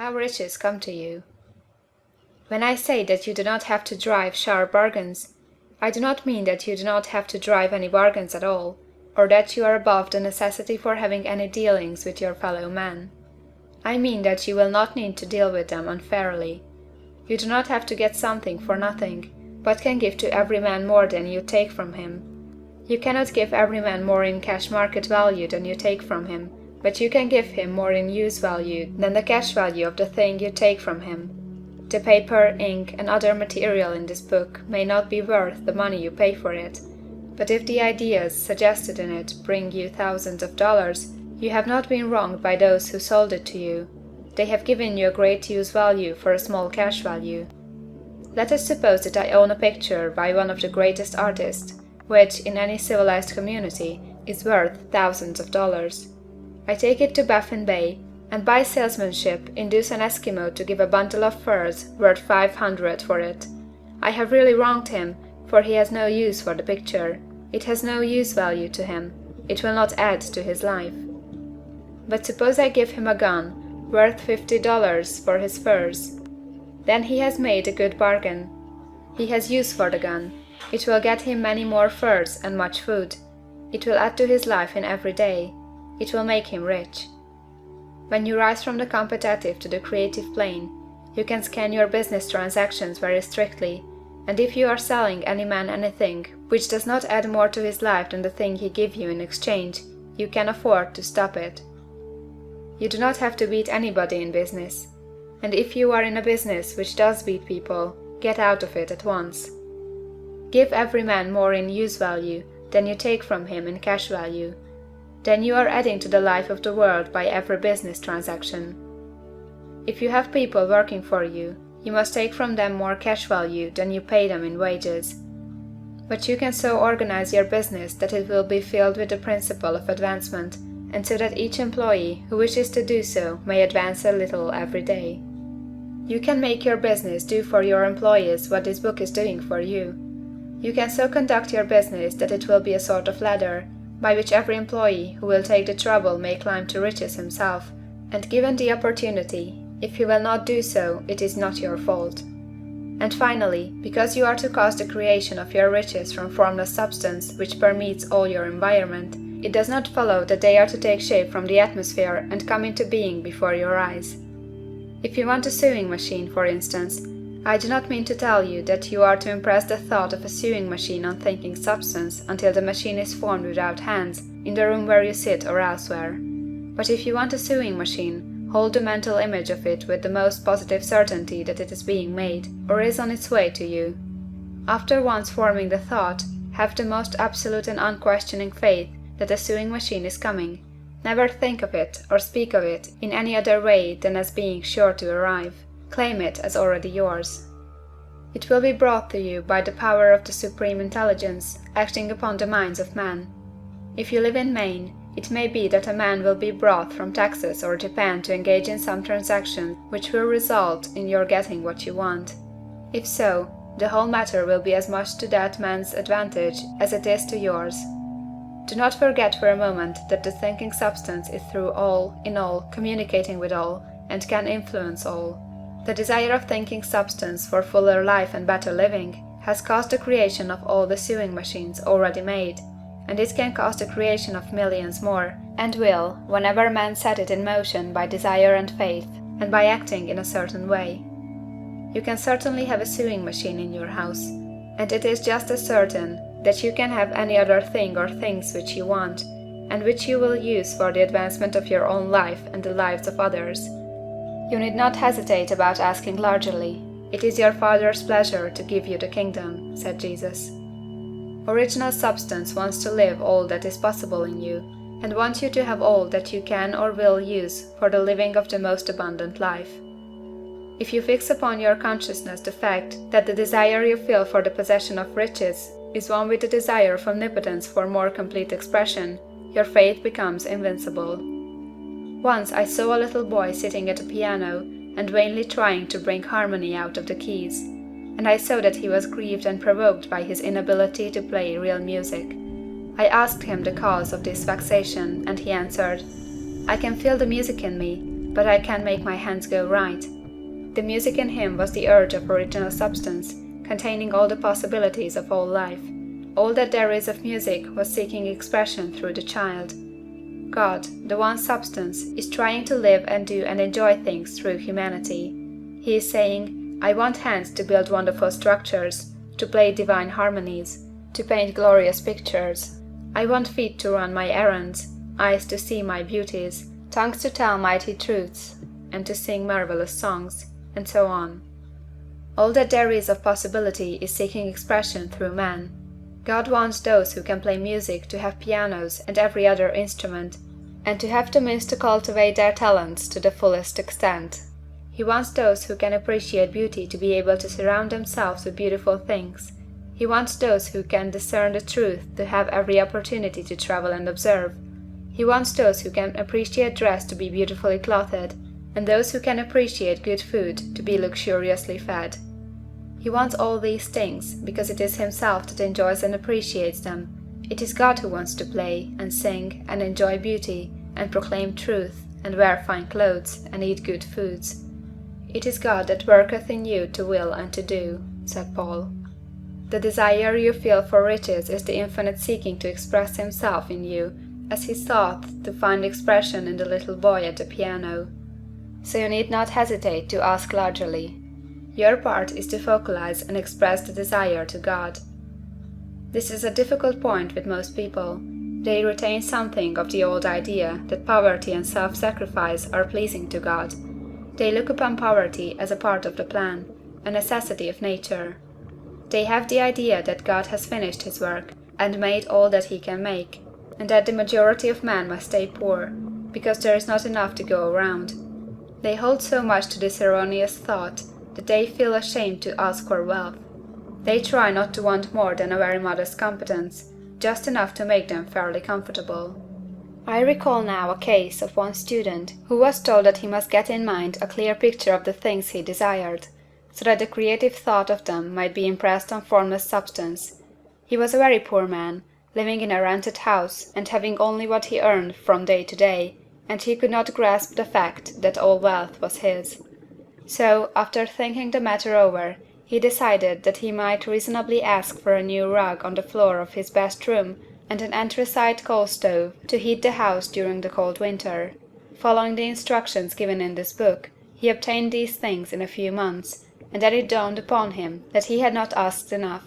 How riches come to you. When I say that you do not have to drive sharp bargains, I do not mean that you do not have to drive any bargains at all, or that you are above the necessity for having any dealings with your fellow men. I mean that you will not need to deal with them unfairly. You do not have to get something for nothing, but can give to every man more than you take from him. You cannot give every man more in cash market value than you take from him, but you can give him more in use value than the cash value of the thing you take from him. The paper, ink, and other material in this book may not be worth the money you pay for it, but if the ideas suggested in it bring you thousands of dollars, you have not been wronged by those who sold it to you. They have given you a great use value for a small cash value. Let us suppose that I own a picture by one of the greatest artists, which, in any civilized community, is worth thousands of dollars. I take it to Baffin Bay, and by salesmanship induce an Eskimo to give a bundle of furs worth 500 for it. I have really wronged him, for he has no use for the picture. It has no use value to him. It will not add to his life. But suppose I give him a gun, worth $50 for his furs. Then he has made a good bargain. He has use for the gun. It will get him many more furs and much food. It will add to his life in every day. It will make him rich. When you rise from the competitive to the creative plane, you can scan your business transactions very strictly, and if you are selling any man anything which does not add more to his life than the thing he gives you in exchange, you can afford to stop it. You do not have to beat anybody in business, and if you are in a business which does beat people, get out of it at once. Give every man more in use value than you take from him in cash value. Then you are adding to the life of the world by every business transaction. If you have people working for you, you must take from them more cash value than you pay them in wages. But you can so organize your business that it will be filled with the principle of advancement, and so that each employee who wishes to do so may advance a little every day. You can make your business do for your employees what this book is doing for you. You can so conduct your business that it will be a sort of ladder, by which every employee who will take the trouble may climb to riches himself, and given the opportunity, if he will not do so, it is not your fault. And finally, because you are to cause the creation of your riches from formless substance which permeates all your environment, it does not follow that they are to take shape from the atmosphere and come into being before your eyes. If you want a sewing machine, for instance, I do not mean to tell you that you are to impress the thought of a sewing machine on thinking substance until the machine is formed without hands, in the room where you sit or elsewhere. But if you want a sewing machine, hold the mental image of it with the most positive certainty that it is being made, or is on its way to you. After once forming the thought, have the most absolute and unquestioning faith that a sewing machine is coming. Never think of it or speak of it in any other way than as being sure to arrive. Claim it as already yours. It will be brought to you by the power of the Supreme Intelligence acting upon the minds of men. If you live in Maine, it may be that a man will be brought from Texas or Japan to engage in some transaction which will result in your getting what you want. If so, the whole matter will be as much to that man's advantage as it is to yours. Do not forget for a moment that the thinking substance is through all, in all, communicating with all, and can influence all. The desire of thinking substance for fuller life and better living has caused the creation of all the sewing machines already made, and it can cause the creation of millions more, and will, whenever men set it in motion by desire and faith, and by acting in a certain way. You can certainly have a sewing machine in your house, and it is just as certain that you can have any other thing or things which you want, and which you will use for the advancement of your own life and the lives of others. You need not hesitate about asking largely. It is your Father's pleasure to give you the kingdom, said Jesus. Original substance wants to live all that is possible in you, and wants you to have all that you can or will use for the living of the most abundant life. If you fix upon your consciousness the fact that the desire you feel for the possession of riches is one with the desire of omnipotence for more complete expression, your faith becomes invincible. Once I saw a little boy sitting at a piano and vainly trying to bring harmony out of the keys, and I saw that he was grieved and provoked by his inability to play real music. I asked him the cause of this vexation, and he answered, "I can feel the music in me, but I can make my hands go right. The music in him was the urge of original substance, containing all the possibilities of all life. All that there is of music was seeking expression through the child. God, the one substance, is trying to live and do and enjoy things through humanity. He is saying, I want hands to build wonderful structures, to play divine harmonies, to paint glorious pictures. I want feet to run my errands, eyes to see my beauties, tongues to tell mighty truths, and to sing marvelous songs, and so on. All that there is of possibility is seeking expression through man. God wants those who can play music to have pianos and every other instrument, and to have the means to cultivate their talents to the fullest extent. He wants those who can appreciate beauty to be able to surround themselves with beautiful things. He wants those who can discern the truth to have every opportunity to travel and observe. He wants those who can appreciate dress to be beautifully clothed, and those who can appreciate good food to be luxuriously fed. He wants all these things because it is himself that enjoys and appreciates them. It is God who wants to play, and sing, and enjoy beauty, and proclaim truth, and wear fine clothes, and eat good foods. It is God that worketh in you to will and to do, said Paul. The desire you feel for riches is the infinite seeking to express himself in you, as he sought to find expression in the little boy at the piano. So you need not hesitate to ask largely. Your part is to focalize and express the desire to God. This is a difficult point with most people. They retain something of the old idea that poverty and self-sacrifice are pleasing to God. They look upon poverty as a part of the plan, a necessity of nature. They have the idea that God has finished his work and made all that he can make, and that the majority of men must stay poor, because there is not enough to go around. They hold so much to this erroneous thought that they feel ashamed to ask for wealth. They try not to want more than a very modest competence, just enough to make them fairly comfortable. I recall now a case of one student who was told that he must get in mind a clear picture of the things he desired, so that the creative thought of them might be impressed on formless substance. He was a very poor man, living in a rented house and having only what he earned from day to day, and he could not grasp the fact that all wealth was his. So, after thinking the matter over, he decided that he might reasonably ask for a new rug on the floor of his best room and an anthracite coal stove to heat the house during the cold winter. Following the instructions given in this book, he obtained these things in a few months, and then it dawned upon him that he had not asked enough.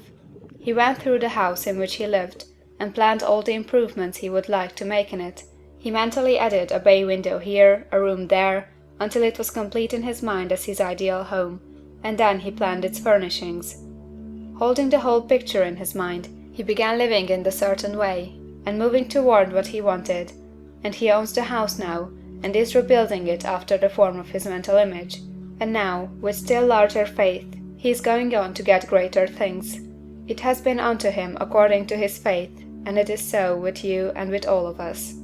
He went through the house in which he lived, and planned all the improvements he would like to make in it. He mentally added a bay window here, a room there, until it was complete in his mind as his ideal home, and then he planned its furnishings. Holding the whole picture in his mind, he began living in the certain way, and moving toward what he wanted, and he owns the house now, and is rebuilding it after the form of his mental image, and now, with still larger faith, he is going on to get greater things. It has been unto him according to his faith, and it is so with you and with all of us.